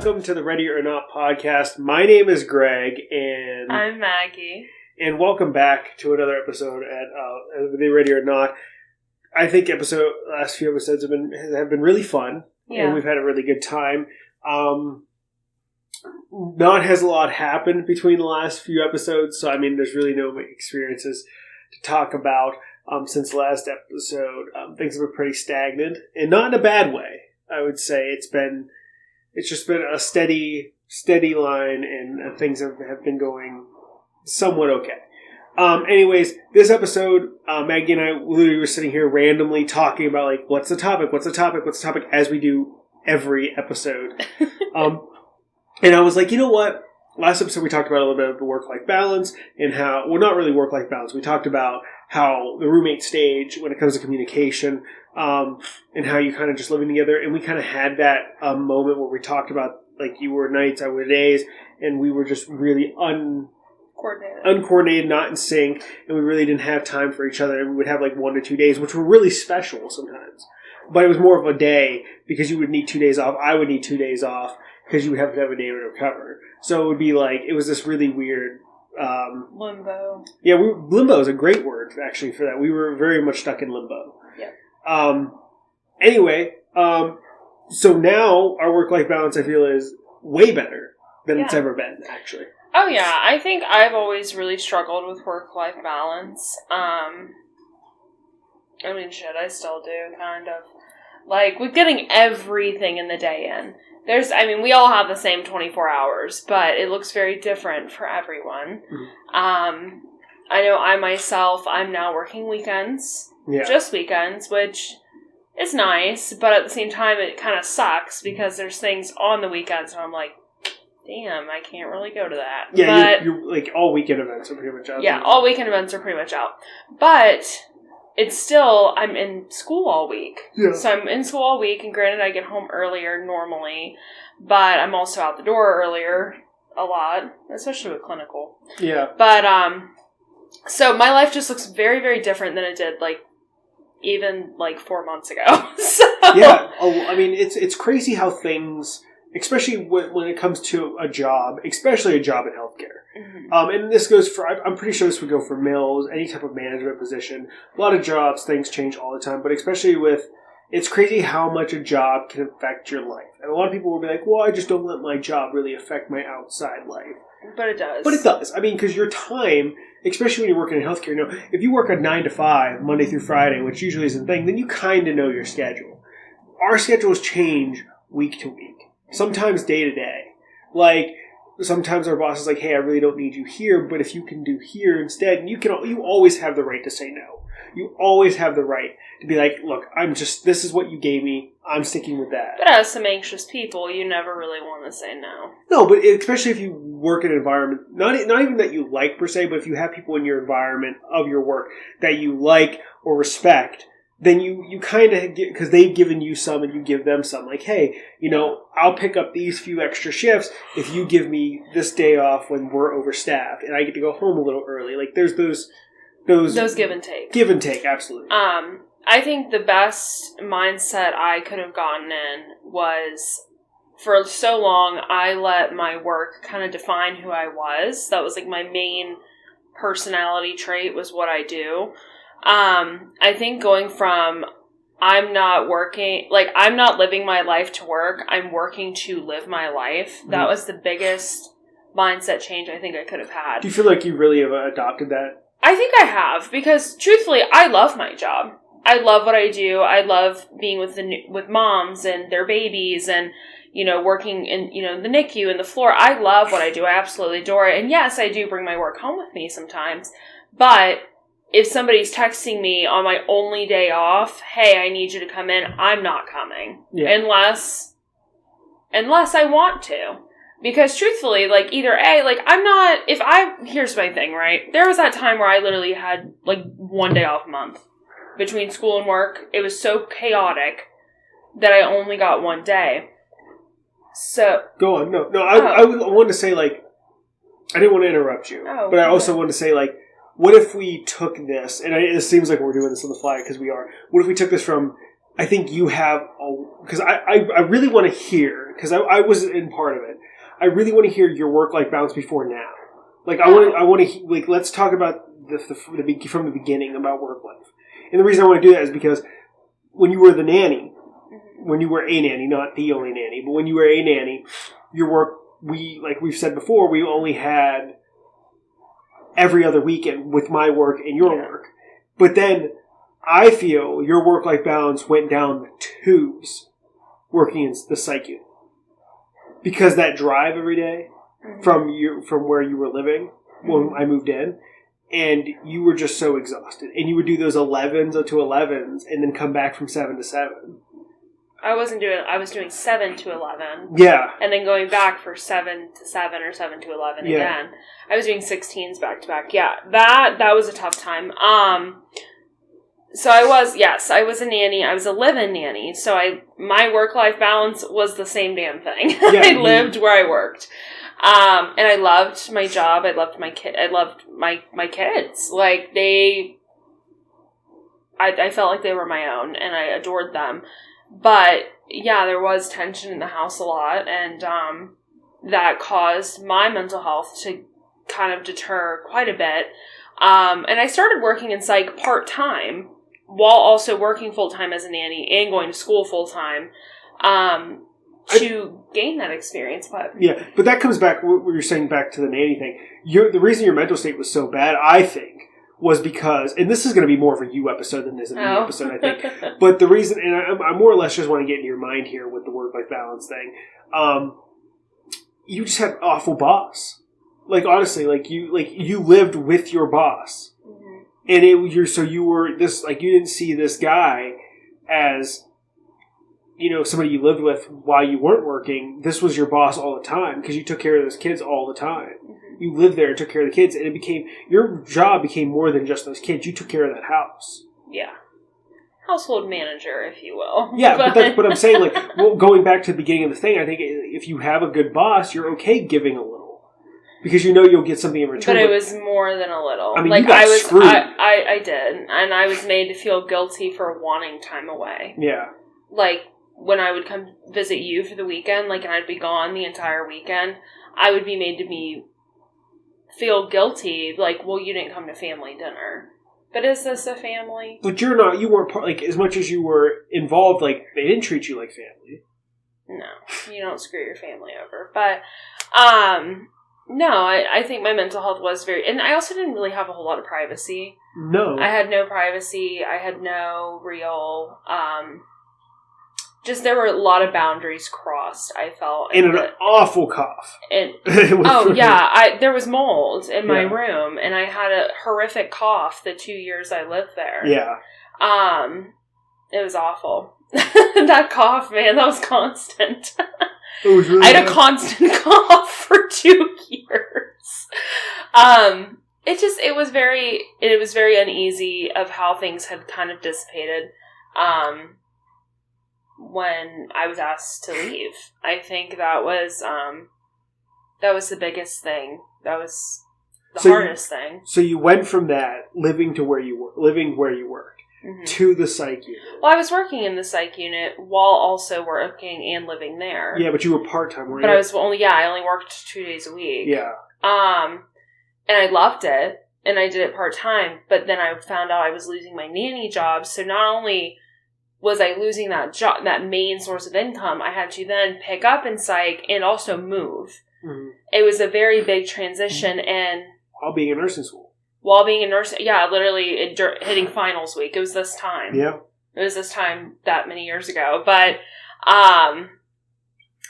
welcome to the Ready or Not podcast. My name is Greg, and I'm Maggie. And welcome back to another episode at the Ready or Not. I think last few episodes have been really fun, and we've had a really good time. Not has a lot happened between the last few episodes, so I mean, there's really no experiences to talk about since the last episode. Things have been pretty stagnant, and not in a bad way. I would say it's just been a steady line, and things have been going somewhat okay. Anyways, this episode, Maggie and I literally were sitting here randomly talking about, like, what's the topic, as we do every episode. And I was like, you know what? Last episode we talked about a little bit of the work-life balance and how, well, not really work-life balance. We talked about how the roommate stage when it comes to communication, and how you kind of just living together. And we kind of had that moment where we talked about, like, you were nights, I were days, and we were just really uncoordinated, not in sync, and we really didn't have time for each other. And we would have like 1 to 2 days, which were really special sometimes. But it was more of a day because you would need 2 days off. I would need 2 days off because you would have to have a day to recover. So it would be like, it was this really weird... limbo. Yeah, limbo is a great word, actually, for that. We were very much stuck in limbo. Yeah. Anyway, so now our work-life balance, I feel, is way better than it's ever been, actually. Oh, yeah. I think I've always really struggled with work-life balance. I still do, kind of. Like, with getting everything in the day in. We all have the same 24 hours, but it looks very different for everyone. Mm-hmm. I know I'm now working weekends. Yeah. Just weekends, which is nice, but at the same time, it kind of sucks because there's things on the weekends, and I'm like, damn, I can't really go to that. Yeah, but you're like, all weekend events are pretty much out. Yeah, all weekend events are pretty much out. But it's still, I'm in school all week. Yeah. So I'm in school all week, and granted, I get home earlier normally, but I'm also out the door earlier a lot, especially with clinical. Yeah. But, so my life just looks very, very different than it did, even 4 months ago. So. Yeah. Oh, I mean, it's crazy how things... Especially when it comes to a job, especially a job in healthcare. Mm-hmm. And this goes for, I'm pretty sure this would go for mills, any type of management position. A lot of jobs, things change all the time, but especially it's crazy how much a job can affect your life. And a lot of people will be like, well, I just don't let my job really affect my outside life. But it does. But it does. I mean, because your time, especially when you're working in healthcare, if you work a 9 to 5, Monday through Friday, which usually isn't a thing, then you kind of know your schedule. Our schedules change week to week. Sometimes day to day. Like, sometimes our boss is like, hey, I really don't need you here, but if you can do here instead, and you always have the right to say no. You always have the right to be like, look, this is what you gave me, I'm sticking with that. But as some anxious people, you never really want to say no. No, but especially if you work in an environment, not even that you like per se, but if you have people in your environment of your work that you like or respect, then you kind of get, because they've given you some and you give them some. Like, hey, I'll pick up these few extra shifts if you give me this day off when we're overstaffed and I get to go home a little early. Like, there's those give and take. Give and take, absolutely. I think the best mindset I could have gotten in was, for so long, I let my work kind of define who I was. That was like my main personality trait, was what I do. I think going from I'm not living my life to work, I'm working to live my life. Mm-hmm. That was the biggest mindset change I think I could have had. Do you feel like you really have adopted that? I think I have, because truthfully, I love my job. I love what I do. I love being with moms and their babies and, working in, the NICU and the floor. I love what I do. I absolutely adore it. And yes, I do bring my work home with me sometimes, but if somebody's texting me on my only day off, hey, I need you to come in, I'm not coming. Yeah. Unless I want to. Because truthfully, here's my thing, right? There was that time where I literally had 1 day off a month between school and work. It was so chaotic that I only got 1 day. So. Go on. No, I wanted to say, I didn't want to interrupt you. Oh, but I also wanted to say, what if we took this, and it seems like we're doing this on the fly because we are, what if we took this from I think you have, because I really want to hear, because I was in part of it, I really want to hear your work-life balance before now. Like, I want to, like, let's talk about from the beginning about work-life. And the reason I want to do that is because when you were the nanny, when you were a nanny, not the only nanny, but when you were a nanny, your work, like we've said before, we only had every other weekend with my work and your work. But then I feel your work-life balance went down the tubes working in the psych unit. Because that drive every day from where you were living when I moved in, and you were just so exhausted. And you would do those 11s to 11s and then come back from 7 to 7. I was doing 7 to 11. Yeah. And then going back for 7 to 7 or 7 to 11 again. I was doing 16s back to back. Yeah. That was a tough time. So I was a nanny. I was a live-in nanny. So my work-life balance was the same damn thing. Yeah, I lived where I worked. And I loved my job. I loved my kid. I loved my kids. Like, I felt like they were my own, and I adored them. But yeah, there was tension in the house a lot, and that caused my mental health to kind of deter quite a bit. And I started working in psych part-time while also working full-time as a nanny and going to school full-time to gain that experience. But that comes back, what you're saying, back to the nanny thing. The reason your mental state was so bad, I think, was because, and this is going to be more of a you episode than this is a me episode, I think. But the reason, and I more or less just want to get in your mind here with the work-life balance thing. You just had an awful boss. Like, honestly, you lived with your boss. And you were this, like, you didn't see this guy as, somebody you lived with while you weren't working. This was your boss all the time because you took care of those kids all the time. You lived there and took care of the kids, and your job became more than just those kids. You took care of that house. Yeah. Household manager, if you will. Yeah, but I'm saying, like, going back to the beginning of the thing, I think if you have a good boss, you're okay giving a little. Because you'll get something in return. But it was more than a little. I mean, like, you got screwed. I did. And I was made to feel guilty for wanting time away. Yeah. Like, when I would come visit you for the weekend, like, and I'd be gone the entire weekend, I would be made to feel guilty, like, well, you didn't come to family dinner. But is this a family? But you weren't part, like, as much as you were involved, like, they didn't treat you like family. No, you don't screw your family over. But, no, I think my mental health was and I also didn't really have a whole lot of privacy. No. I had no privacy. I had no real, just there were a lot of boundaries crossed, I felt. And an awful cough. And, there was mold in my room, and I had a horrific cough the 2 years I lived there. Yeah. It was awful. That cough, man, that was constant. It was really I had a constant cough for 2 years. It was very uneasy of how things had kind of dissipated, when I was asked to leave. I think that was the biggest thing. That was the hardest thing. So you went from that, living where you worked, to the psych unit. Well, I was working in the psych unit while also working and living there. Yeah, but you were part-time, weren't you? But I only worked 2 days a week. Yeah. And I loved it, and I did it part-time, but then I found out I was losing my nanny job, so not only was I losing that job, that main source of income, I had to then pick up in psych and also move. Mm-hmm. It was a very big transition, and while being in nursing school. Literally hitting finals week. It was this time. Yeah. It was this time that many years ago. But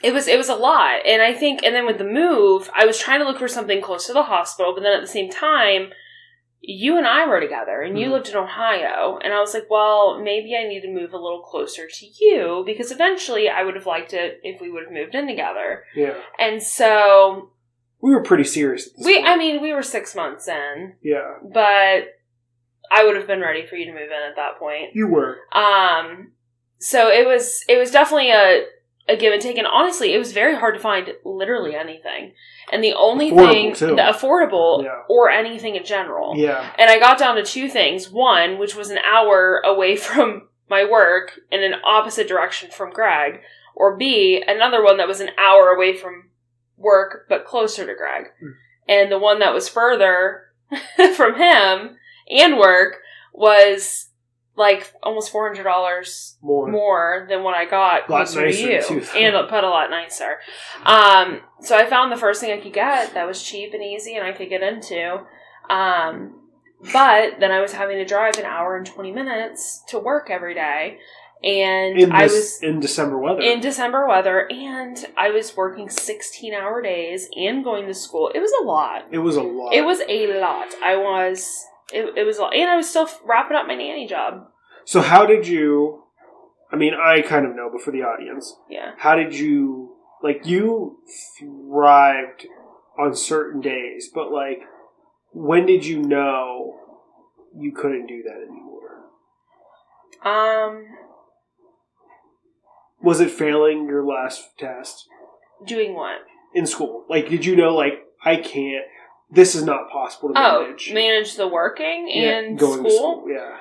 it was a lot. And I think, and then with the move, I was trying to look for something close to the hospital, but then at the same time, you and I were together, and you lived in Ohio, and I was like, well, maybe I need to move a little closer to you, because eventually I would have liked it if we would have moved in together. Yeah. And so we were pretty serious at this point. We were 6 months in. Yeah. But I would have been ready for you to move in at that point. You were. So it was definitely a give and take, and honestly, it was very hard to find literally anything. And the only affordable or anything in general. Yeah. And I got down to two things. One, which was an hour away from my work in an opposite direction from Greg, or B, another one that was an hour away from work but closer to Greg. And the one that was further from him and work was like almost $400 more than what I got closer to you. And but a lot nicer. So I found the first thing I could get that was cheap and easy and I could get into. But then I was having to drive an hour and 20 minutes to work every day. And I was in December weather. And I was working 16-hour days and going to school. It was a lot. It was a lot. It was a lot. And I was still wrapping up my nanny job. So how did you, I mean, I kind of know, but for the audience. Yeah. How did you, like, you thrived on certain days, but, like, when did you know you couldn't do that anymore? Was it failing your last test? Doing what? In school. Like, did you know, like, I can't, this is not possible to manage? Oh, manage the working and going school? To school? Yeah.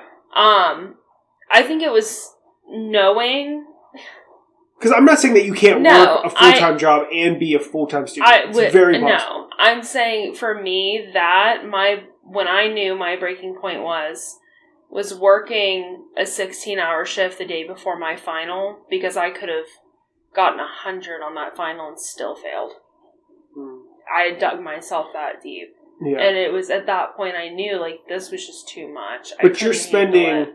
I think it was knowing. Because I'm not saying that you can't work a full-time job and be a full-time student. It's very possible. No, I'm saying for me that when I knew my breaking point was working a 16-hour shift the day before my final because I could have gotten 100 on that final and still failed. I had dug myself that deep. Yeah. And it was at that point I knew, like, this was just too much. But you're spending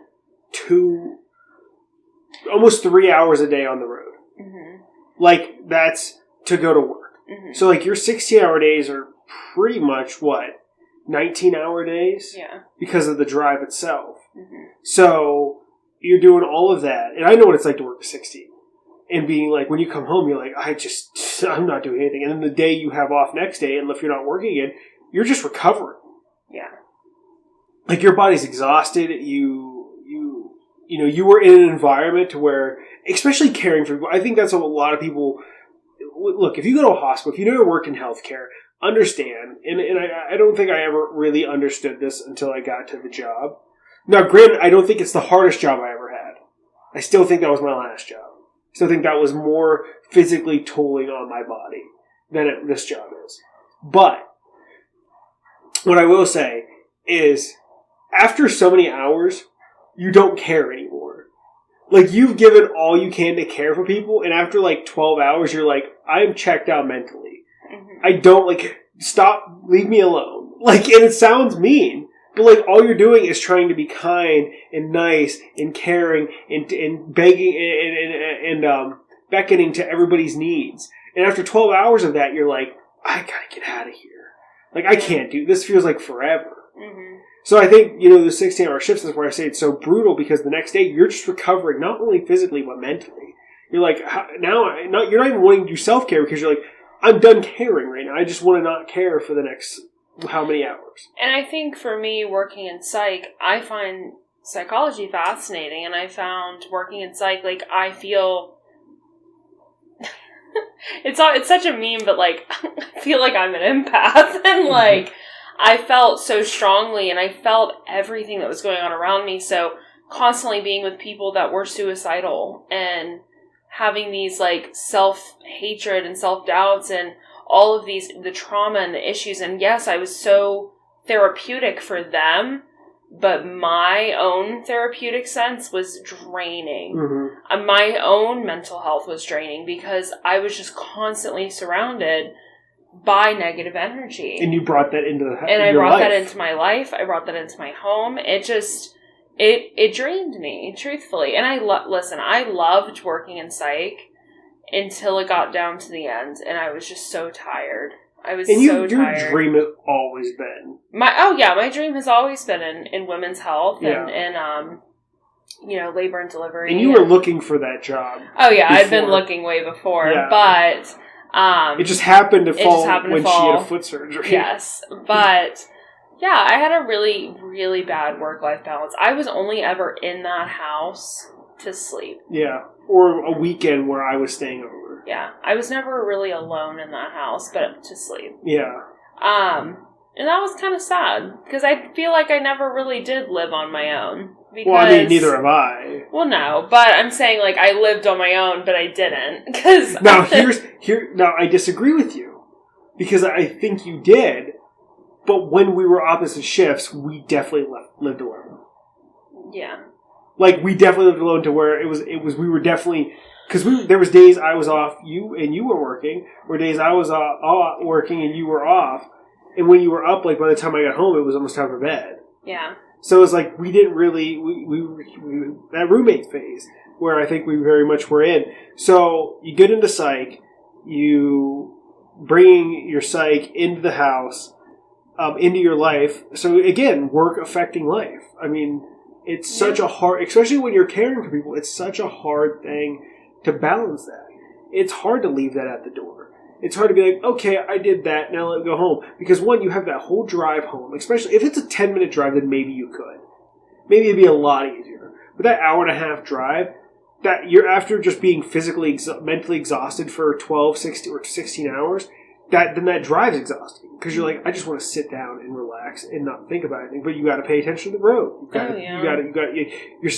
almost 3 hours a day on the road. Mm-hmm. Like, that's to go to work. Mm-hmm. So, like, your 16-hour days are pretty much, 19-hour days? Yeah. Because of the drive itself. Mm-hmm. So, you're doing all of that. And I know what it's like to work a 16. And being like, when you come home, you're like, I'm not doing anything. And then the day you have off next day, and if you're not working again, you're just recovering. Yeah. Like, your body's exhausted. You were in an environment to where, especially caring for people, I think that's what a lot of people, look, if you go to a hospital, if you never worked in healthcare, understand, and I don't think I ever really understood this until I got to the job. Now, granted, I don't think it's the hardest job I ever had. I still think that was my last job. I still think that was more physically tolling on my body than this job is. But what I will say is, after so many hours, you don't care anymore. Like, you've given all you can to care for people, and after, 12 hours, you're like, I'm checked out mentally. Mm-hmm. I don't, stop, leave me alone. And it sounds mean, but, all you're doing is trying to be kind and nice and caring and begging and beckoning to everybody's needs. And after 12 hours of that, you're like, I gotta get out of here. I can't do this. Feels like forever. Mm-hmm. So I think, the 16-hour shifts is where I say it's so brutal, because the next day you're just recovering, not only physically, but mentally. You're like, you're not even wanting to do self-care, because you're like, I'm done caring right now. I just want to not care for the next how many hours. And I think for me, working in psych, I find psychology fascinating, and I found working in psych, I feel... it's such a meme, but, I feel like I'm an empath, and, I felt so strongly, and I felt everything that was going on around me, so constantly being with people that were suicidal, and having these, self-hatred and self-doubts, and all of the trauma and the issues, and yes, I was so therapeutic for them, but my own therapeutic sense was draining. Mm-hmm. My own mental health was draining, because I was just constantly surrounded by negative energy. And you brought that into that into my life. I brought that into my home. It just, it drained me, truthfully. And I loved working in psych until it got down to the end, and I was just so tired. I was tired. Your dream has always been... My dream has always been in women's health and labor and delivery. And you were looking for that job. Oh, yeah, I'd been looking way before, but... it just happened to fall when she had a foot surgery. Yes, but yeah, I had a really, really bad work-life balance. I was only ever in that house to sleep. Yeah, or a weekend where I was staying over. Yeah, I was never really alone in that house, but to sleep. Yeah. And that was kind of sad, because I feel like I never really did live on my own, Because, well, I mean, neither have I. Well, no, but I'm saying, like, I lived on my own, but I didn't. Cause now, now, I disagree with you. Because I think you did, but when we were opposite shifts, we definitely lived alone. Yeah. Like, we definitely lived alone to where we were definitely... Because there was days I was off, you were working, or days I was working and you were off. And when you were up, like, by the time I got home, it was almost time for bed. Yeah. So it was like, we didn't really, we that roommate phase, where I think we very much were in. So you get into psych, you bringing your psych into the house, into your life. So again, work affecting life. I mean, it's such a hard, especially when you're caring for people, it's such a hard thing to balance that. It's hard to leave that at the door. It's hard to be like, okay, I did that, now let me go home. Because one, you have that whole drive home, especially if it's a 10-minute drive, then maybe you could. Maybe it'd be a lot easier. But that hour-and-a-half drive, that you're after just being physically, mentally exhausted for 12, 16, or 16 hours, then that drive's exhausting. Because you're like, I just want to sit down and relax and not think about anything. But you got to pay attention to the road. You're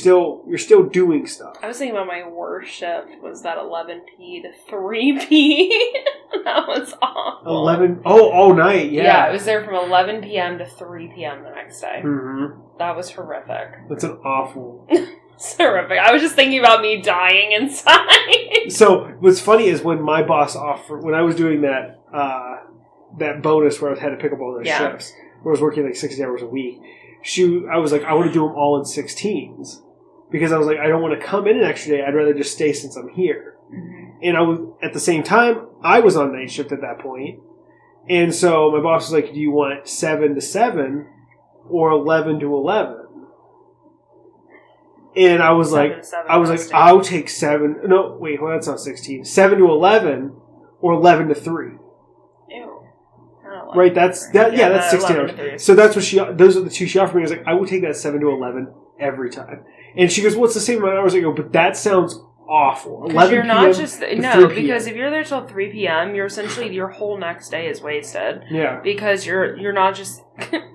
still doing stuff. I was thinking about my worst shift was that 11p to 3p. That was awful. 11. All night. Yeah. Yeah, I was there from 11 p.m. to 3 p.m. the next day. Mm-hmm. That was horrific. That's an awful. It's horrific. I was just thinking about me dying inside. So what's funny is when my boss when I was doing that bonus where I had to pick up all those shifts, where I was working like 60 hours a week, I was like, I want to do them all in 16s. Because I was like, I don't want to come in an extra day. I'd rather just stay since I'm here. Mm-hmm. And I was, at the same time, I was on night shift at that point. And so my boss was like, do you want 7 to 7 or 11 to 11? And I was like, I'll take 7. No, wait, well, that's not 16. 7 to 11 or 11 to 3. Ew. Right, that's 16 hours. So that's what those are the two she offered me. I was like, I will take that 7 to 11 every time. And she goes, well, it's the same amount of hours. I go, but that sounds awful. 11 you're not just, no, because if you're there till 3 p.m., you're essentially, your whole next day is wasted. Yeah. Because you're not just,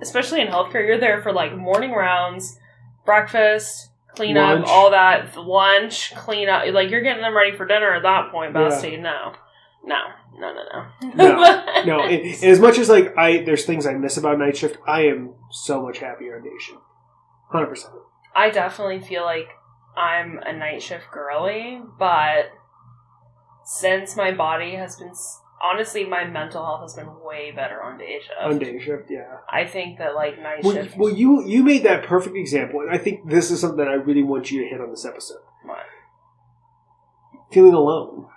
especially in healthcare, you're there for like morning rounds, breakfast, clean up, all that, lunch, clean up. Like, you're getting them ready for dinner at that point, Bestie. No. No. And as much as like there's things I miss about night shift, I am so much happier on day shift. 100%. I definitely feel like I'm a night shift girly, but since my body has been, honestly, my mental health has been way better on day shift. On day shift, yeah. I think that like night shift. Well, you made that perfect example, and I think this is something that I really want you to hit on this episode. What? Feeling alone.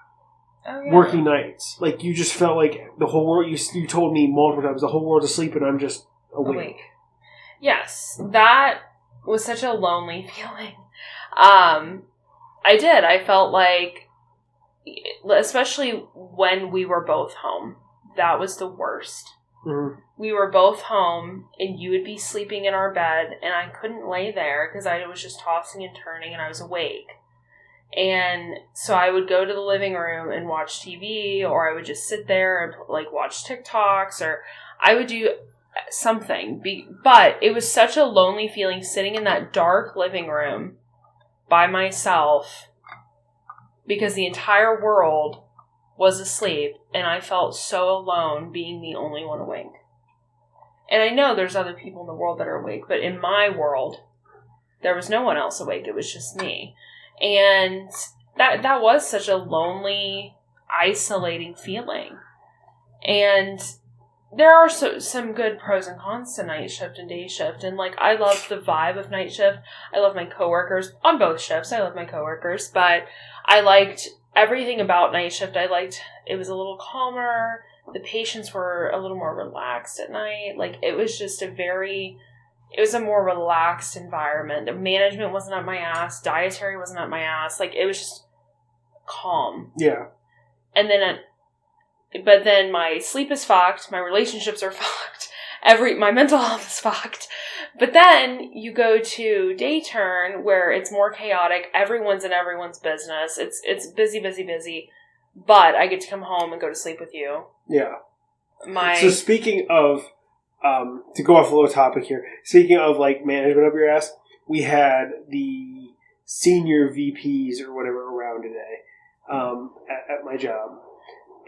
Oh, yeah. Working nights. Like, you just felt like the whole world, you told me multiple times, the whole world's asleep and I'm just awake. Yes, that was such a lonely feeling. I felt like, especially when we were both home, that was the worst. Mm-hmm. We were both home and you would be sleeping in our bed and I couldn't lay there because I was just tossing and turning and I was awake. And so I would go to the living room and watch TV, or I would just sit there and like watch TikToks, or I would do something. But it was such a lonely feeling sitting in that dark living room by myself because the entire world was asleep and I felt so alone being the only one awake. And I know there's other people in the world that are awake, but in my world, there was no one else awake. It was just me. And that was such a lonely, isolating feeling. And there are some good pros and cons to night shift and day shift. And, like, I love the vibe of night shift. I love my coworkers. On both shifts, I love my coworkers. But I liked everything about night shift. It was a little calmer. The patients were a little more relaxed at night. Like, it was just it was a more relaxed environment. The management wasn't up my ass. Dietary wasn't up my ass. Like, it was just calm. Yeah. And then, but then my sleep is fucked. My relationships are fucked. My mental health is fucked. But then you go to day turn where it's more chaotic. Everyone's in everyone's business. It's busy, busy, busy. But I get to come home and go to sleep with you. Yeah. So speaking of, to go off a little topic here, speaking of like management up your ass, we had the senior VPs or whatever around today at my job.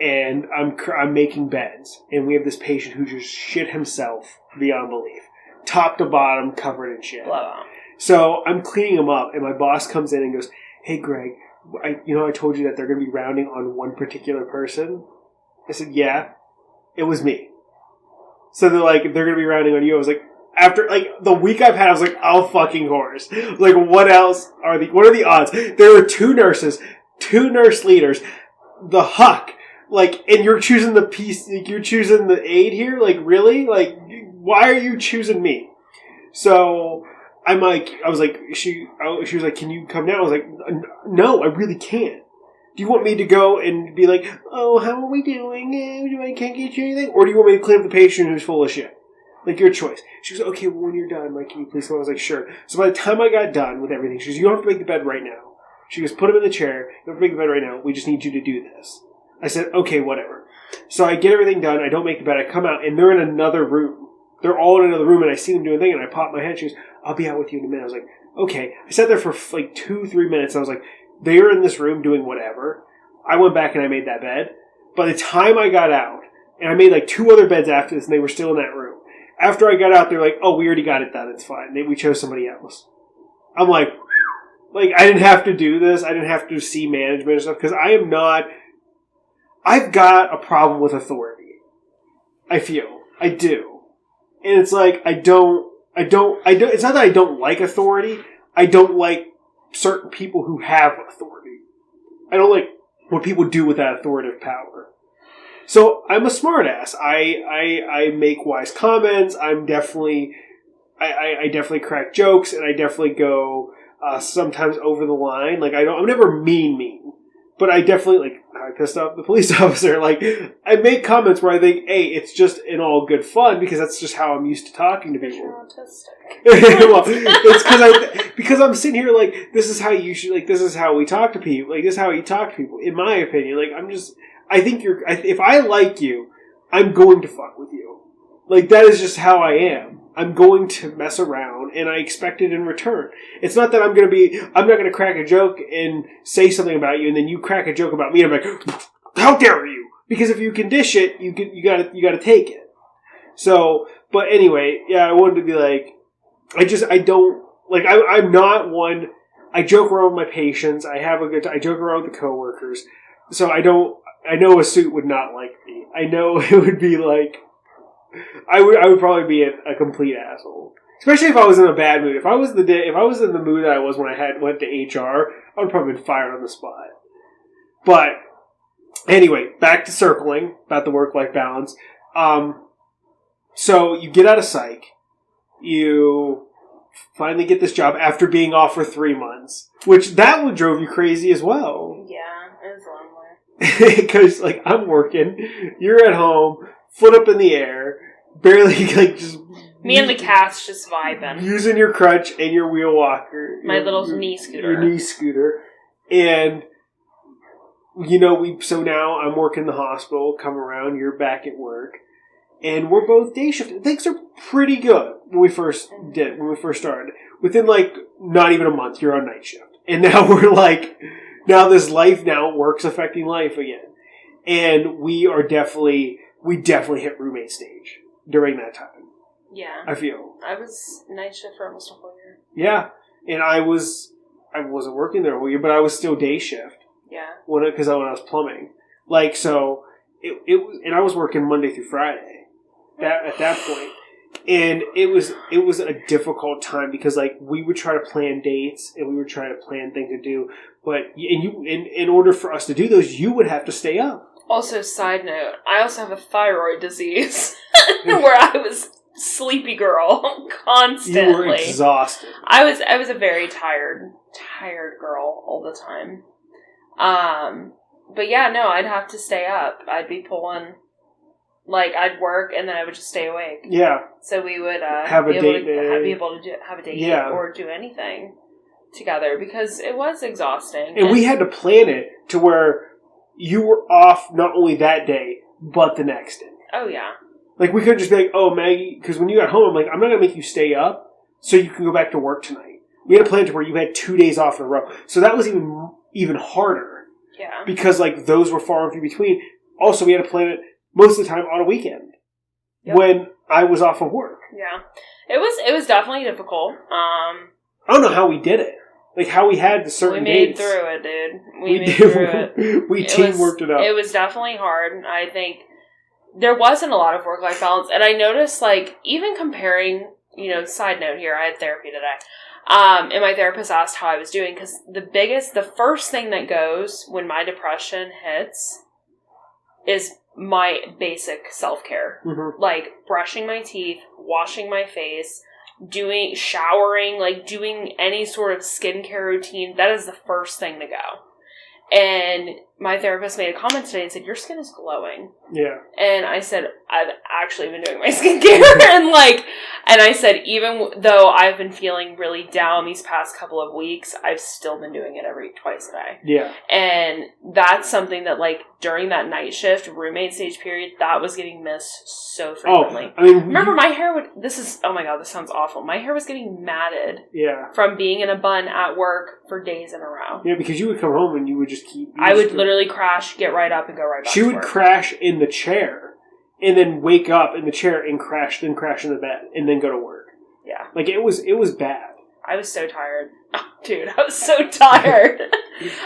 And I'm making beds. And we have this patient who just shit himself beyond belief. Top to bottom, covered in shit. Blowout. So I'm cleaning him up, and my boss comes in and goes, "Hey, Greg, I told you that they're going to be rounding on one particular person?" I said, "Yeah, it was me." So they're like, "They're going to be rounding on you." I was like, after the week I've had, I was like, "I'll fucking horse." Like, what else what are the odds? There were 2 nurses, 2 nurse leaders, the huck, and you're choosing the piece, you're choosing the aide here? Really? Why are you choosing me? So I was like, she was like, "Can you come down?" I was like, "No, I really can't. Do you want me to go and be like, oh, how are we doing? I can't get you anything? Or do you want me to clean up the patient who's full of shit? Your choice." She goes, "Okay, well, when you're done, can you please come?" I was like, "Sure." So by the time I got done with everything, she goes, "You don't have to make the bed right now." She goes, "Put him in the chair. You don't have to make the bed right now. We just need you to do this." I said, "Okay, whatever." So I get everything done. I don't make the bed. I come out, and they're in another room. They're all in another room, and I see them doing a thing, and I pop my head. She goes, "I'll be out with you in a minute." I was like, "Okay." I sat there for 2-3 minutes. I was like, they are in this room doing whatever. I went back and I made that bed. By the time I got out, and I made 2 other beds after this, and they were still in that room. After I got out, they're like, "Oh, we already got it done. It's fine. We chose somebody else." I'm like, I didn't have to do this. I didn't have to see management and stuff, because I've got a problem with authority. I feel. I do. And it's it's not that I don't like authority. I don't like certain people who have authority. I don't like what people do with that authoritative power. So I'm a smartass. I make wise comments. I'm definitely, I definitely crack jokes, and I definitely go sometimes over the line. I'm never mean, but I definitely I pissed off the police officer. I make comments where I think, hey, it's just in all good fun, because that's just how I'm used to talking to people. You're autistic. Well, it's because I'm sitting here this is how you should, this is how we talk to people. This is how you talk to people. In my opinion, I think if I like you, I'm going to fuck with you. That is just how I am. I'm going to mess around, and I expect it in return. It's not that I'm not going to crack a joke and say something about you, and then you crack a joke about me, and I'm like, "How dare you?" Because if you can dish it, you got to take it. So, but anyway, yeah, I wanted to be I'm not one. I joke around with my patients. I joke around with the coworkers. So I know a suit would not like me. I know it would be I would probably be a complete asshole, especially if I was in a bad mood. If I was in the mood that I was when I went to HR, I would probably been fired on the spot. But anyway, back to circling about the work-life balance. So you get out of psych, you finally get this job after being off for 3 months, which that one drove you crazy as well. Yeah, it was a long way. Because I'm working, you're at home, foot up in the air, barely just me and the cat's just vibing, using your crutch and your wheel walker, my little knee scooter, your knee scooter, and so now I'm working the hospital. Come around, you're back at work, and we're both day shift. Things are pretty good when we first started. Within not even a month, you're on night shift, and now we're work's affecting life again, and we definitely hit roommate stage during that time. Yeah. I feel. I was night shift for almost a whole year. Yeah. And I wasn't working there a whole year, but I was still day shift. Yeah. When I was plumbing. So, it was, and I was working Monday through Friday at that point. And it was a difficult time because we would try to plan dates and we would try to plan things to do, but in order for us to do those, you would have to stay up. Also, side note, I also have a thyroid disease where I was sleepy girl constantly. You were exhausted. I was a very tired girl all the time. But yeah, no, I'd have to stay up. I'd be pulling, I'd work and then I would just stay awake. Yeah. So we would be able to have a date or do anything together because it was exhausting. And we had to plan it to where you were off not only that day, but the next day. Oh, yeah. We couldn't just be "Oh, Maggie," because when you got home, I'm not going to make you stay up so you can go back to work tonight. We had a plan to where you had 2 days off in a row. So that was even harder. Yeah. Because, like, those were far and few between. Also, we had to plan it most of the time on a weekend. Yep. When I was off of work. Yeah. It was definitely difficult. I don't know how we did it. Like, how we had the certain dates. We made through it, dude. We made through it. We teamworked it up. It was definitely hard. I think there wasn't a lot of work-life balance. And I noticed, like, even comparing, side note here, I had therapy today. And my therapist asked how I was doing. Because the first thing that goes when my depression hits is my basic self-care. Mm-hmm. Like, brushing my teeth, washing my face, showering, like, doing any sort of skincare routine. That is the first thing to go. And my therapist made a comment today and said, your skin is glowing. Yeah. And I said, I've actually been doing my skincare. and I said, even though I've been feeling really down these past couple of weeks, I've still been doing it twice a day. Yeah. And that's something that, like, during that night shift, roommate stage period, that was getting missed so frequently. Oh, I mean, remember my hair oh my God, this sounds awful. My hair was getting matted. Yeah. From being in a bun at work for days in a row. Yeah, because you would come home and you would just I would literally crash, get right up, and go right back to work. She would crash in the chair, and then wake up in the chair and crash in the bed, and then go to work. Yeah. Like, it was bad. I was so tired. Oh, dude, I was so tired.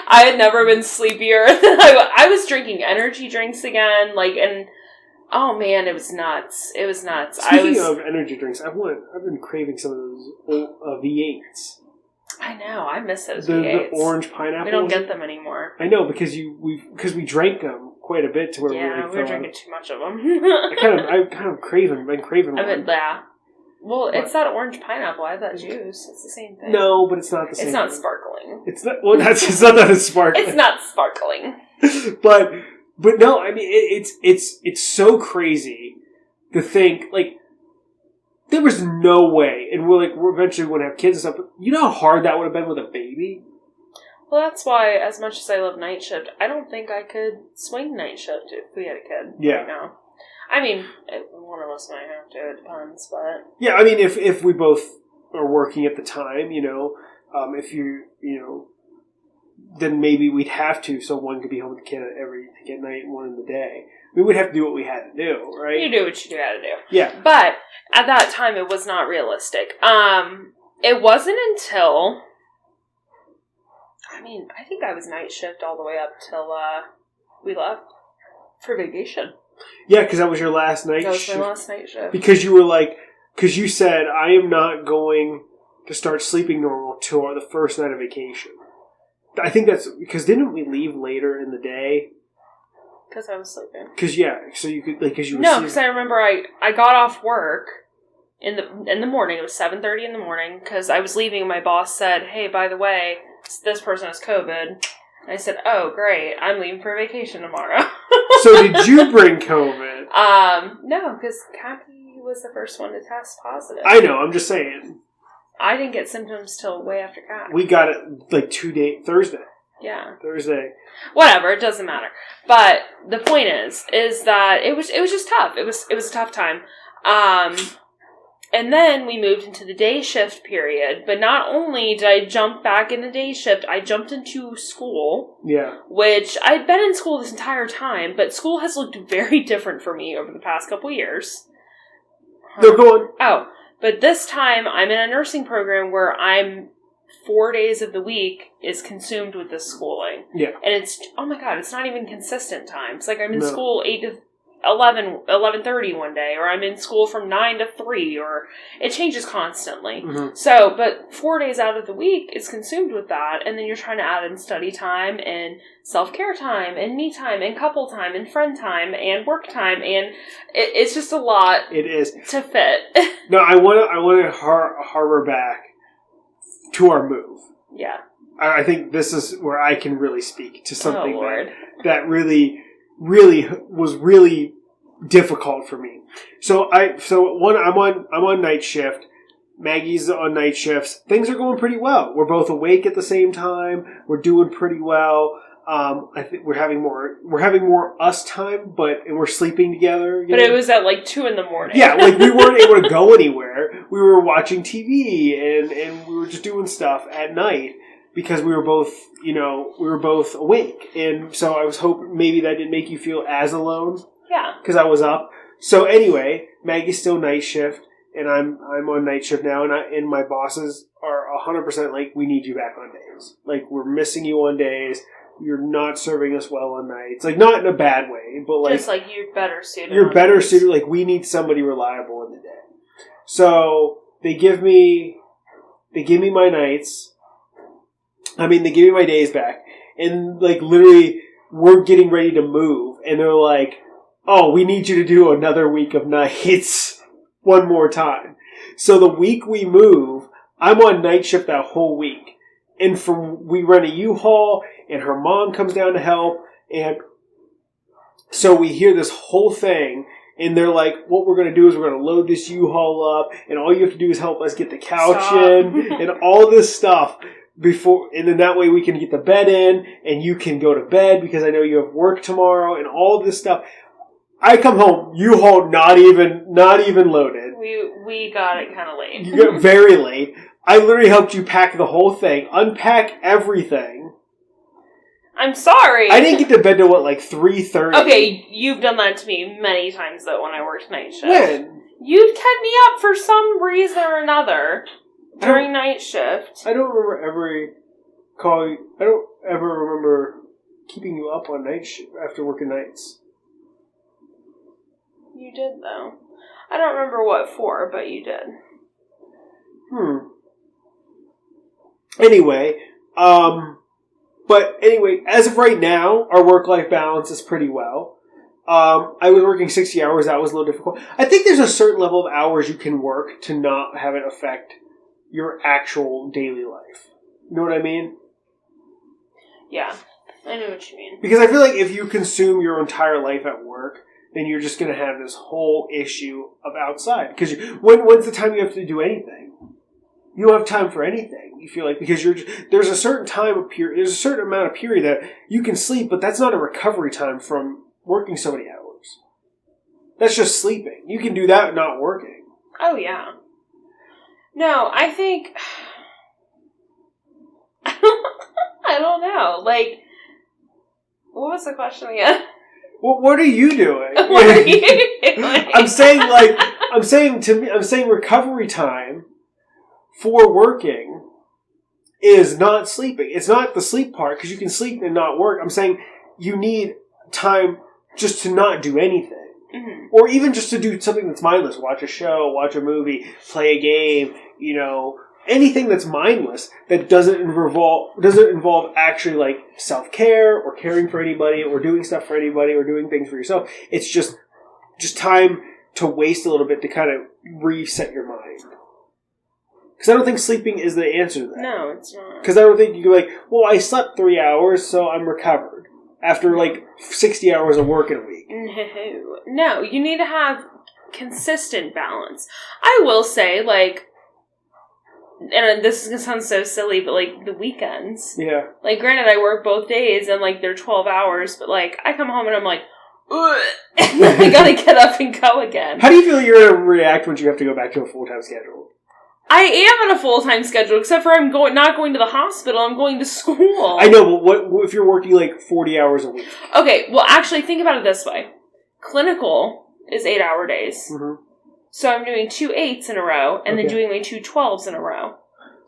I had never been sleepier. I was drinking energy drinks again, and oh man, it was nuts. It was nuts. Speaking of energy drinks, I've been craving some of those old V8s. I know. I miss those V8s. The orange pineapple. We don't get them anymore. I know, because we drank them quite a bit to where we were drinking too much of them. I kind of crave them. I've been craving them. Well, it's that orange pineapple. I have that juice. It's the same thing. No, but it's not the same. It's not sparkling. It's not. Well, it's not that it's sparkling. It's not sparkling. but no, I mean it's so crazy to think, like, there was no way, and we're eventually going to have kids and stuff. But you know how hard that would have been with a baby? Well, that's why, as much as I love night shift, I don't think I could swing night shift if we had a kid right now. I mean, one of us might have to. It depends, but yeah, I mean, if we both are working at the time, if you then maybe we'd have to, so one could be home with the kid at night and one in the day. We would have to do what we had to do, right? You do what you had to do. Yeah. But at that time, it was not realistic. It wasn't until, I think I was night shift all the way up till we left for vacation. Yeah, because that was your last night shift. That was my last night shift. Because you said, I am not going to start sleeping normal till the first night of vacation. I think that's because didn't we leave later in the day? Because I was sleeping. Because so you could because you were no, because I remember I got off work in the morning. It was 7:30 in the morning because I was leaving. And my boss said, "Hey, by the way, this person has COVID." And I said, "Oh, great! I'm leaving for vacation tomorrow." So did you bring COVID? No, because Kathy was the first one to test positive. I know. I'm just saying. I didn't get symptoms till way after Kathy. We got it like Thursday. Yeah. Thursday. Whatever, it doesn't matter. But the point is that it was just tough. It was a tough time. And then we moved into the day shift period. But not only did I jump back into day shift, I jumped into school. Yeah. Which I'd been in school this entire time, but school has looked very different for me over the past couple years. They're going. Oh. But this time, I'm in a nursing program where 4 days of the week is consumed with this schooling. Yeah. And it's, oh my God, it's not even consistent times. Like, I'm in school 8 to 11:30 one day, or I'm in school from 9 to 3, or it changes constantly. Mm-hmm. So, but 4 days out of the week is consumed with that, and then you're trying to add in study time, and self-care time, and me time, and couple time, and friend time, and work time, and it's just a lot. It is to fit. No, I want to harbor back to our move. Yeah. I think this is where I can really speak to something that really was really difficult for me. I'm on night shift. Maggie's on night shifts. Things are going pretty well. We're both awake at the same time. We're doing pretty well. I think we're having more us time, and we're sleeping together. But it was at like 2 a.m. Yeah, like we weren't able to go anywhere. We were watching TV and we were just doing stuff at night because we were both awake. And so I was hoping maybe that didn't make you feel as alone. Yeah. Because I was up. So anyway, Maggie's still night shift, and I'm on night shift now, and my bosses are 100% like, we need you back on days. Like, we're missing you on days. You're not serving us well on nights. Like, not in a bad way, but like... Just like you're better suited. You're better suited. Like, we need somebody reliable in the day. So, they give me my nights. They give me my days back. And, like, literally, we're getting ready to move. And they're like, oh, we need you to do another week of nights one more time. So, the week we move, I'm on night shift that whole week. And we rent a U-Haul, and her mom comes down to help, and so we hear this whole thing, and they're like, what we're going to do is we're going to load this U-Haul up, and all you have to do is help us get the couch in, and all this stuff before, and then that way we can get the bed in, and you can go to bed, because I know you have work tomorrow, and all this stuff. I come home, U-Haul not even loaded. We got it kind of late. You got very late. I literally helped you pack the whole thing, unpack everything. I'm sorry. I didn't get to bed till, 3:30? Okay, you've done that to me many times, though, when I worked night shift. When? You'd kept me up for some reason or another during night shift. I don't remember I don't ever remember keeping you up on night shift after working nights. You did, though. I don't remember what for, but you did. Anyway, as of right now, our work-life balance is pretty well. I was working 60 hours. That was a little difficult. I think there's a certain level of hours you can work to not have it affect your actual daily life. You know what I mean? Yeah, I know what you mean. Because I feel like if you consume your entire life at work, then you're just going to have this whole issue of outside. Because when's the time you have to do anything? You don't have time for anything. You feel like, because there's a certain there's a certain amount of period that you can sleep, but that's not a recovery time from working so many hours. That's just sleeping. You can do that not working. Oh, yeah. No, I think... I don't know. Like, what was the question again? Well, what are you doing? What are you doing? I'm saying recovery time for working is not sleeping. It's not the sleep part, because you can sleep and not work. I'm saying you need time just to not do anything. Mm-hmm. Or even just to do something that's mindless. Watch a show, watch a movie, play a game, anything that's mindless that doesn't involve actually self-care or caring for anybody or doing stuff for anybody or doing things for yourself. It's just time to waste a little bit to kind of reset your mind. Because I don't think sleeping is the answer to that. No, it's not. Because I don't think you can be like, well, I slept 3 hours, so I'm recovered. After 60 hours of work in a week. No, you need to have consistent balance. I will say, and this is going to sound so silly, but the weekends. Yeah. Granted, I work both days and they're 12 hours, but I come home and I'm like, ugh, and I gotta get up and go again. How do you feel you're going to react when you have to go back to a full-time schedule? I am on a full-time schedule, except for I'm not going to the hospital, I'm going to school. I know, but what if you're working 40 hours a week? Okay, well actually think about it this way. Clinical is 8-hour days. Mm-hmm. So I'm doing 2 8s in a row, and then doing my 2 12s in a row.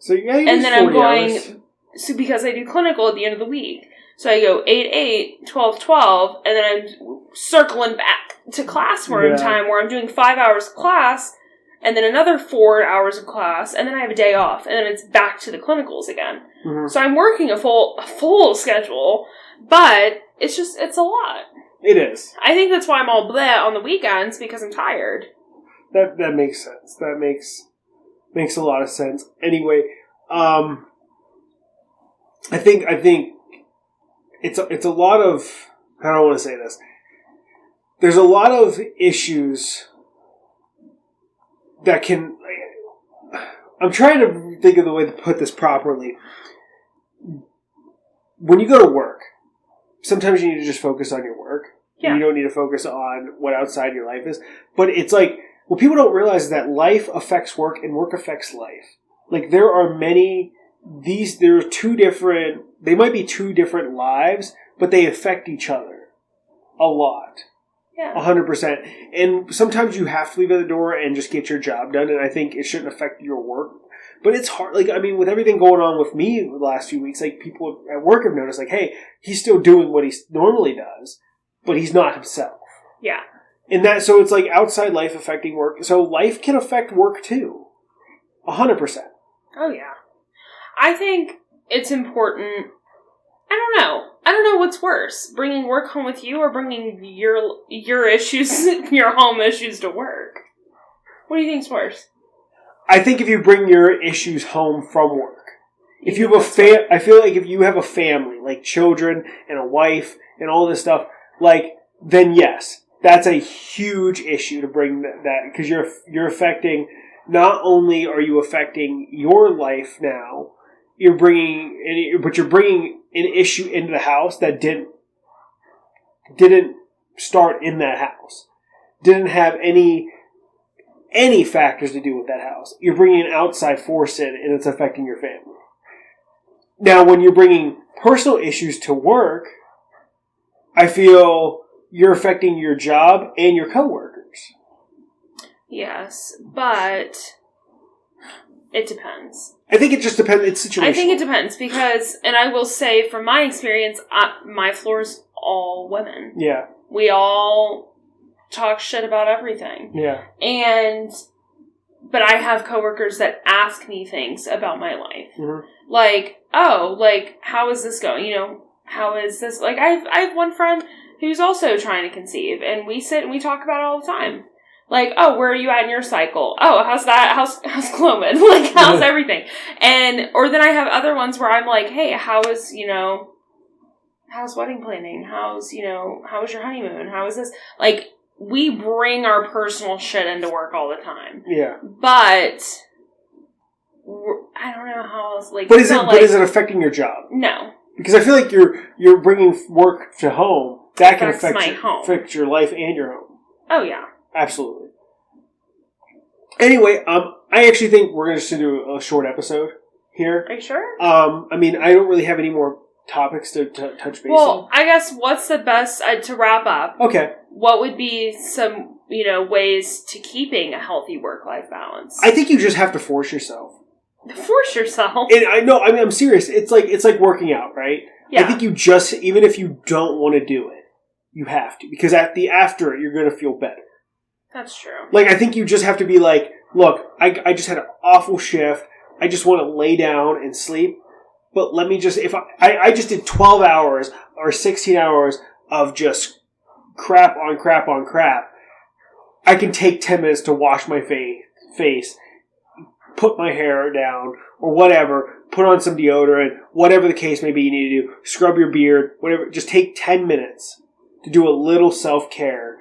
So yeah, and then I'm going, hours. So because I do clinical at the end of the week. So I go 8 8, 12 12, and then I'm circling back to classroom time where I'm doing 5 hours of class, and then another 4 hours of class, and then I have a day off, and then it's back to the clinicals again. Mm-hmm. So I'm working a full schedule, but it's a lot. It is. I think that's why I'm all bleh on the weekends, because I'm tired. That makes sense. That makes a lot of sense. Anyway, I think it's a lot of, I don't want to say this. There's a lot of issues that can, I'm trying to think of the way to put this properly. When you go to work, sometimes you need to just focus on your work. Yeah. You don't need to focus on what outside your life is. But it's like, what people don't realize is that life affects work and work affects life. Like, there are they might be two different lives, but they affect each other a lot. Yeah. 100%. And sometimes you have to leave at the door and just get your job done, and I think it shouldn't affect your work. But it's hard. Like, I mean, with everything going on with me the last few weeks, like, people at work have noticed, like, hey, he's still doing what he normally does, but he's not himself. Yeah. And so it's like outside life affecting work. So life can affect work too. 100%. Oh, yeah. I think it's important. I don't know what's worse, bringing work home with you or bringing your issues, your home issues to work. What do you think's worse? I think if you bring your issues home from work, if you have I feel like if you have a family, like children and a wife and all this stuff, like, then yes, that's a huge issue to bring that, because you're affecting, not only are you affecting your life now, but you're bringing an issue into the house that didn't start in that house, didn't have any factors to do with that house. You're bringing an outside force in, and it's affecting your family. Now, when you're bringing personal issues to work, I feel you're affecting your job and your coworkers. Yes, but it depends. I think it just depends. It's situational. I think it depends because, and I will say from my experience, my floor's all women. Yeah. We all talk shit about everything. Yeah. But I have coworkers that ask me things about my life. Mm-hmm. Like, how is this going? How is this? Like, I have one friend who's also trying to conceive, and we sit and we talk about it all the time. Like, oh, where are you at in your cycle? Oh, how's that? How's Clomid? Like, how's everything? Or then I have other ones where I'm like, hey, how's wedding planning? How was your honeymoon? How is this? Like, we bring our personal shit into work all the time. Yeah. But I don't know how else. Like, but is it affecting your job? No. Because I feel like you're bringing work to home. That can affect your life and your home. Oh yeah. Absolutely. Anyway, I actually think we're going to do a short episode here. Are you sure? I mean, I don't really have any more topics to touch base on. Well, I guess what's the best, to wrap up, okay, what would be some, ways to keeping a healthy work-life balance? I think you just have to force yourself. Force yourself? And I'm serious. It's like working out, right? Yeah. I think you just, even if you don't want to do it, you have to. Because after it, you're going to feel better. That's true. Like, I think you just have to be like, look, I just had an awful shift. I just want to lay down and sleep. But let me just, if I just did 12 hours or 16 hours of just crap on crap on crap, I can take 10 minutes to wash my face, put my hair down, or whatever, put on some deodorant, whatever the case may be you need to do, scrub your beard, whatever. Just take 10 minutes to do a little self-care.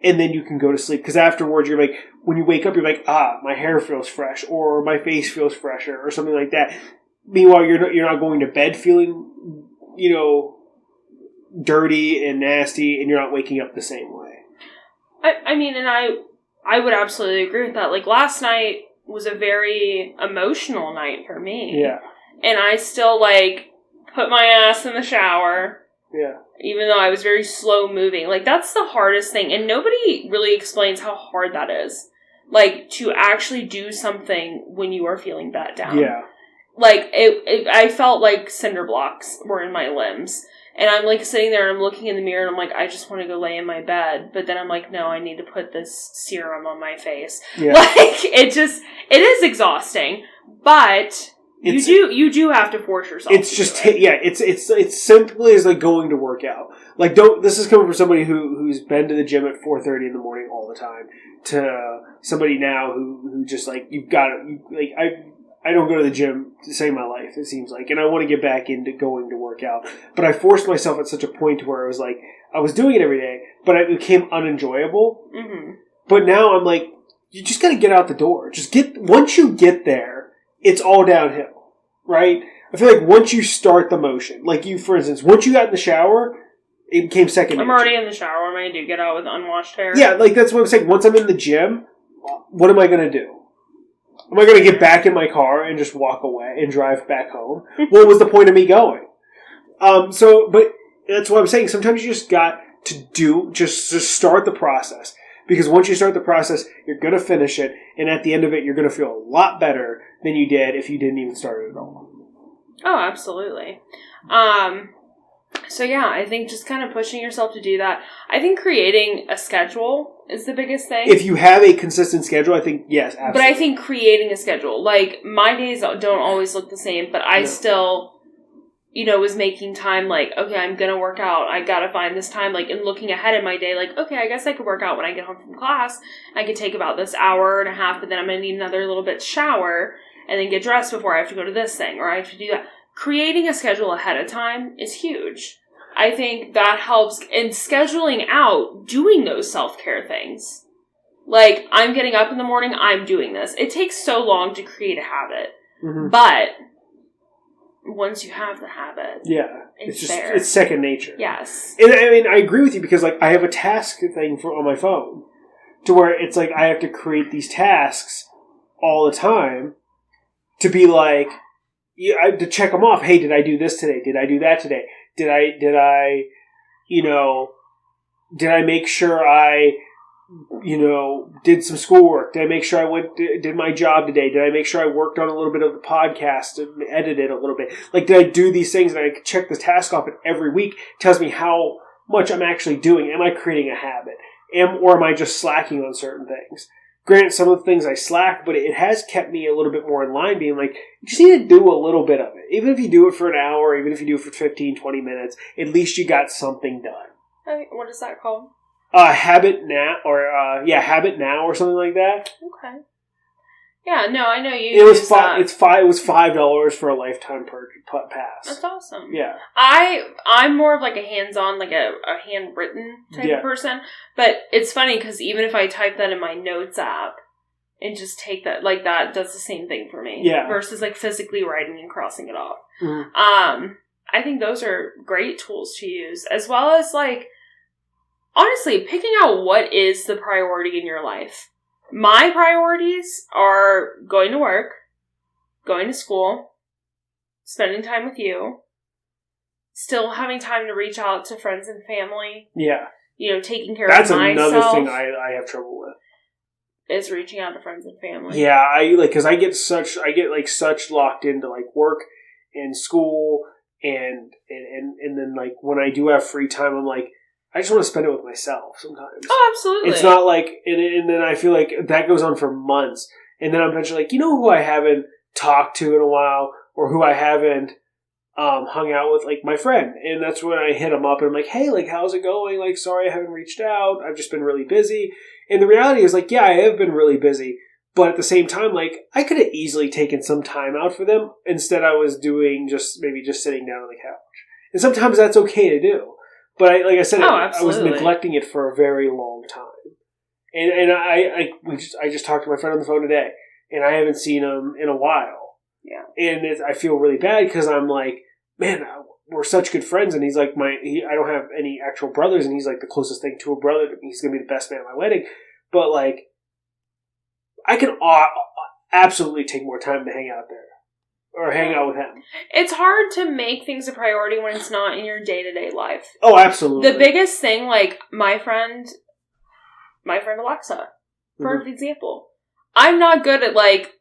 And then you can go to sleep. Because afterwards, you're like, when you wake up, you're like, my hair feels fresh, or my face feels fresher, or something like that. Meanwhile, you're not going to bed feeling, dirty and nasty, and you're not waking up the same way. I would absolutely agree with that. Like, last night was a very emotional night for me. Yeah. And I still, put my ass in the shower. Yeah. Even though I was very slow moving. Like, that's the hardest thing. And nobody really explains how hard that is. Like, to actually do something when you are feeling that down. Yeah. Like, I felt like cinder blocks were in my limbs. And I'm, sitting there and I'm looking in the mirror and I'm like, I just want to go lay in my bed. But then I'm like, no, I need to put this serum on my face. Yeah. It is exhausting. But you do have to force yourself. It's just, it's simply as going to work out. This is coming from somebody who's been to the gym at 4:30 in the morning all the time, to somebody now who just, you've got to, I don't go to the gym to save my life, it seems like, and I want to get back into going to work out. But I forced myself at such a point where I was I was doing it every day, but it became unenjoyable. Mm-hmm. But now I'm like, you just got to get out the door. Once you get there, it's all downhill, right? I feel like once you start the motion, like you, for instance, once you got in the shower, it became second nature. I'm already in the shower. What am I going to do? Get out with unwashed hair? Yeah, like that's what I'm saying. Once I'm in the gym, what am I going to do? Am I going to get back in my car and just walk away and drive back home? What was the point of me going? But that's what I'm saying. Sometimes you just got to just start the process. Because once you start the process, you're going to finish it. And at the end of it, you're going to feel a lot better than you did if you didn't even start it at all. Oh, absolutely. So yeah, I think just kind of pushing yourself to do that. I think creating a schedule is the biggest thing. If you have a consistent schedule, I think, yes, absolutely. But I think creating a schedule, like, my days don't always look the same, but I still, was making time, like, okay, I'm going to work out. I got to find this time, like, and looking ahead in my day, like, okay, I guess I could work out when I get home from class. I could take about this hour and a half, but then I'm going to need another little bit to shower and then get dressed before I have to go to this thing, or I have to do that. Creating a schedule ahead of time is huge. I think that helps in scheduling out doing those self-care things. Like, I'm getting up in the morning, I'm doing this. It takes so long to create a habit. Mm-hmm. But once you have the habit, it's second nature. Yes. And I mean, I agree with you because, like, I have a task thing on my phone to where it's like I have to create these tasks all the time to be like, I have to check them off. Hey, did I do this today? Did I do that today? Did I make sure I, did some schoolwork? Did I make sure I did my job today? Did I make sure I worked on a little bit of the podcast and edited a little bit? Like, did I do these things? And I check the task off, and every week tells me how much I'm actually doing. Am I creating a habit? Or am I just slacking on certain things? Granted, some of the things I slack, but it has kept me a little bit more in line, being like, you just need to do a little bit of it. Even if you do it for an hour, even if you do it for 15, 20 minutes, at least you got something done. What is that called? Habit Now, Habit Now, or something like that. Okay. Yeah, no, I know you. It was It was $5 for a lifetime pass. That's awesome. Yeah, I'm more of like a hands-on, like a handwritten type of person. But it's funny because even if I type that in my notes app and just take that, like, that does the same thing for me. Yeah. Versus like physically writing and crossing it off. Mm-hmm. I think those are great tools to use, as well as, like, honestly, picking out what is the priority in your life. My priorities are going to work, going to school, spending time with you, still having time to reach out to friends and family. Yeah. Taking care of myself. That's another thing I have trouble with. Is reaching out to friends and family. Yeah, because I get such locked into, like, work and school and then, like, when I do have free time, I'm like, I just want to spend it with myself sometimes. Oh, absolutely. It's not like, and then I feel like that goes on for months. And then I'm eventually like, who I haven't talked to in a while, or who I haven't hung out with, like, my friend. And that's when I hit him up and I'm like, hey, like, how's it going? Like, sorry I haven't reached out. I've just been really busy. And the reality is, like, yeah, I have been really busy. But at the same time, like, I could have easily taken some time out for them. Instead, I was doing just sitting down on the couch. And sometimes that's okay to do. But I was neglecting it for a very long time, and I just talked to my friend on the phone today, and I haven't seen him in a while. Yeah, and I feel really bad because I'm like, man, we're such good friends, and he's like I don't have any actual brothers, and he's like the closest thing to a brother to me. He's gonna be the best man at my wedding, but, like, I can absolutely take more time to hang out there. Or hang out with him. It's hard to make things a priority when it's not in your day-to-day life. Oh, absolutely. The biggest thing, like, my friend Alexa, perfect example. I'm not good at, like,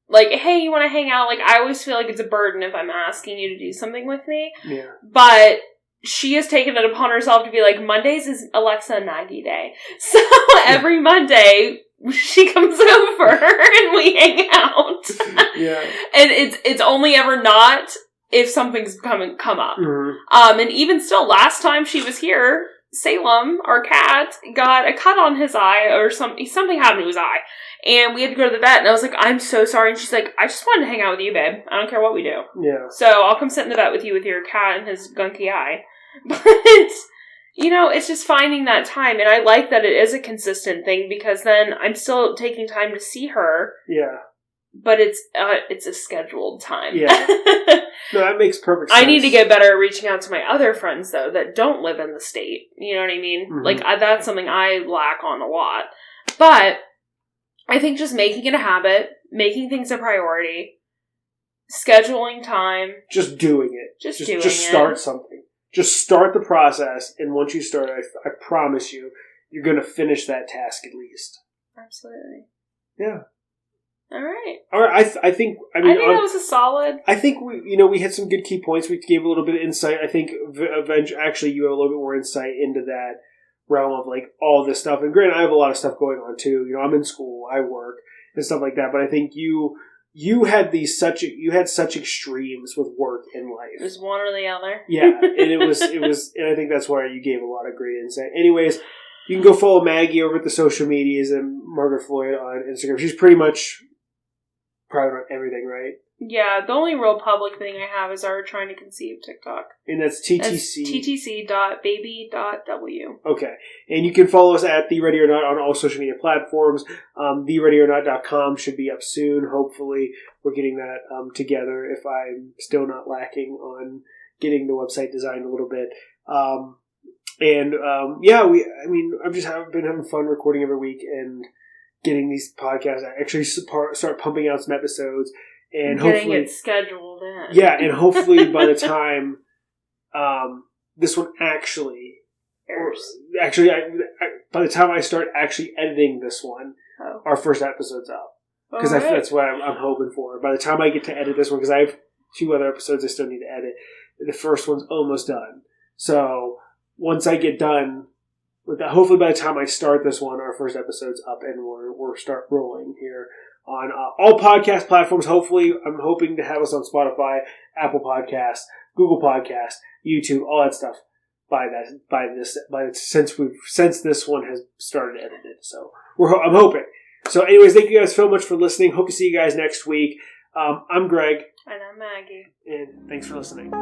hey, you want to hang out? Like, I always feel like it's a burden if I'm asking you to do something with me. Yeah. But she has taken it upon herself to be like, Mondays is Alexa and Maggie day. So every Monday, she comes over and we hang out. Yeah. And it's only ever not if something's come up. Mm-hmm. And even still, last time she was here, Salem, our cat, got a cut on his eye, or something happened to his eye. And we had to go to the vet, and I was like, I'm so sorry. And she's like, I just wanted to hang out with you, babe. I don't care what we do. Yeah. So I'll come sit in the vet with you with your cat and his gunky eye. But it's just finding that time. And I like that it is a consistent thing, because then I'm still taking time to see her. Yeah. but it's a scheduled time. Yeah. No, that makes perfect sense. I need to get better at reaching out to my other friends, though, that don't live in the state. You know what I mean? Mm-hmm. Like, that's something I lack on a lot. But I think just making it a habit, making things a priority, scheduling time. Just doing it. Just start something. Just start the process, and once you start, I promise you're going to finish that task at least. Absolutely. Yeah. All right. I think that was a solid. I think we had some good key points. We gave a little bit of insight. I think eventually, actually, you have a little bit more insight into that realm of like all this stuff. And granted, I have a lot of stuff going on too. I'm in school, I work, and stuff like that. But I think you had such extremes with work and life. It was one or the other. Yeah, and it was, and I think that's why you gave a lot of great insight. Anyways, you can go follow Maggie over at the social medias and Margaret Floyd on Instagram. She's pretty much private on everything, right? Yeah, the only real public thing I have is our Trying to Conceive TikTok. And that's TTC. TTC.baby.w. Okay. And you can follow us at The Ready or Not on all social media platforms. TheReadyOrNot.com should be up soon, hopefully. We're getting that together if I'm still not lacking on getting the website designed a little bit. I've been having fun recording every week and getting these podcasts. I actually start pumping out some episodes. And getting it scheduled in. Yeah, and hopefully by the time this one actually airs. By the time I start actually editing this one, our first episode's up. Because that's what I'm hoping for. By the time I get to edit this one, because I have 2 other episodes I still need to edit, the first one's almost done. So once I get done with that, hopefully by the time I start this one, our first episode's up and we're start rolling here on all podcast platforms. Hopefully, I'm hoping to have us on Spotify, Apple Podcasts, Google Podcasts, YouTube, all that stuff since this one has started edited. So I'm hoping. So, anyways, thank you guys so much for listening. Hope to see you guys next week. I'm Greg, and I'm Maggie, and thanks for listening.